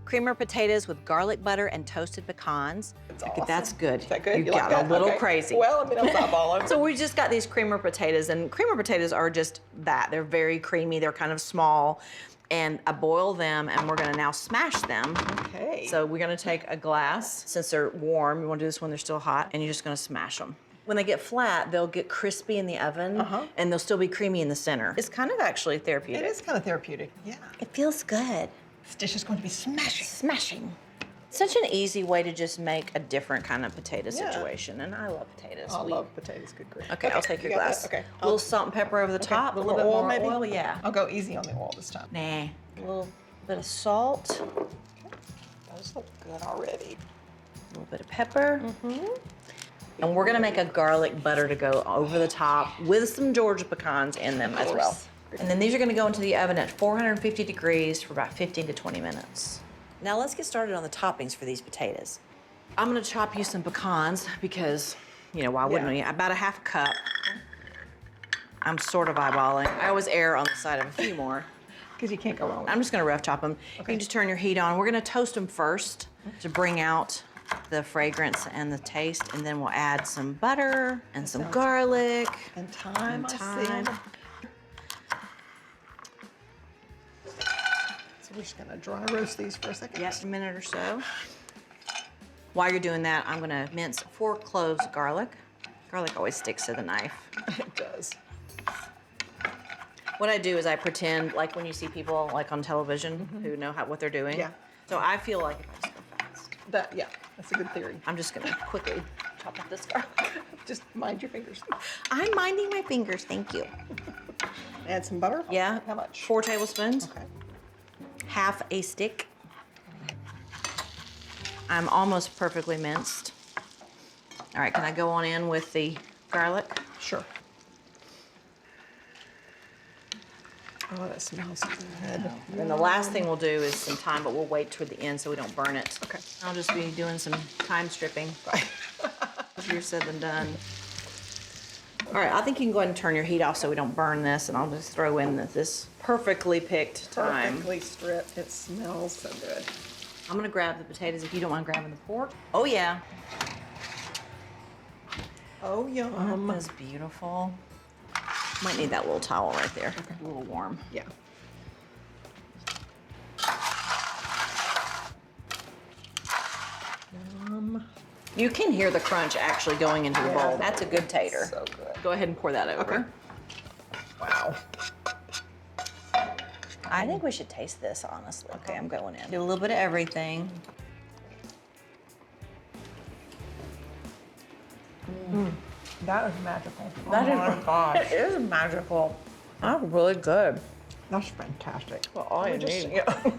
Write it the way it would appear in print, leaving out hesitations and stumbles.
Creamer potatoes with garlic butter and toasted pecans. That's awesome. That's good. Is that good? You like got a little Okay. crazy. Well, I mean, I'm eyeballing. So we just got these creamer potatoes, and creamer potatoes are just that. They're very creamy, they're kind of small. And I boil them, and we're gonna now smash them. Okay. So we're gonna take a glass, since they're warm, you wanna do this when they're still hot, and you're just gonna smash them. When they get flat, they'll get crispy in the oven, and they'll still be creamy in the center. It's kind of actually therapeutic. It is kind of therapeutic, yeah. It feels good. This dish is going to be smashing. Smashing. Such an easy way to just make a different kind of potato situation, and I love potatoes. I love potatoes, good grief. Okay, I'll take your you got glass. that? Okay. A little salt and pepper over the top, A a little bit oil, more maybe? oil, yeah. I'll go easy on the oil this time. Nah, a little bit of salt, Those look good already. a little bit of pepper. And we're gonna make a garlic butter to go over the top with some Georgia pecans in them as well. And then these are gonna go into the oven at 450 degrees for about 15 to 20 minutes. Now let's get started on the toppings for these potatoes. I'm gonna chop you some pecans because, you know, why wouldn't we? About a half cup. I'm sort of eyeballing. I always err on the side of a few more. Because you can't go wrong with I'm just gonna rough chop them. You can just turn your heat on. We're gonna toast them first to bring out the fragrance and the taste, and then we'll add some butter and some garlic. And thyme, I see. thyme. So we're just gonna dry roast these for a second. Yes, a minute or so. While you're doing that, I'm gonna mince 4 cloves of garlic. Garlic always sticks to the knife. It does. What I do is I pretend like when you see people like on television who know what they're doing. Yeah. So I feel like if I just go fast, Yeah, that's a good theory. I'm just gonna quickly chop up this garlic. Just mind your fingers. I'm minding my fingers, thank you. Add some butter? Yeah. How much? 4 tablespoons. Okay. Half a stick. I'm almost perfectly minced. All right, can I go on in with the garlic? Sure. Oh, that smells good. And the last thing we'll do is some thyme, but we'll wait toward the end so we don't burn it. Okay. I'll just be doing some thyme stripping. Easier said than done. All right, I think you can go ahead and turn your heat off so we don't burn this, and I'll just throw in this perfectly picked thyme. Perfectly stripped. It smells so good. I'm gonna grab the potatoes if you don't mind grabbing the pork. Oh yeah. Oh, yum. That's beautiful. Might need that little towel right there. A little warm. Yeah. Yum. You can hear the crunch actually going into the bowl. That's a good tater. So good. Go ahead and pour that over. Okay. Wow. I think we should taste this, honestly. Okay, I'm going in. Do a little bit of everything. That is magical. That oh is- my gosh. It is magical. That's really good. That's fantastic. Well, all you need. Yeah.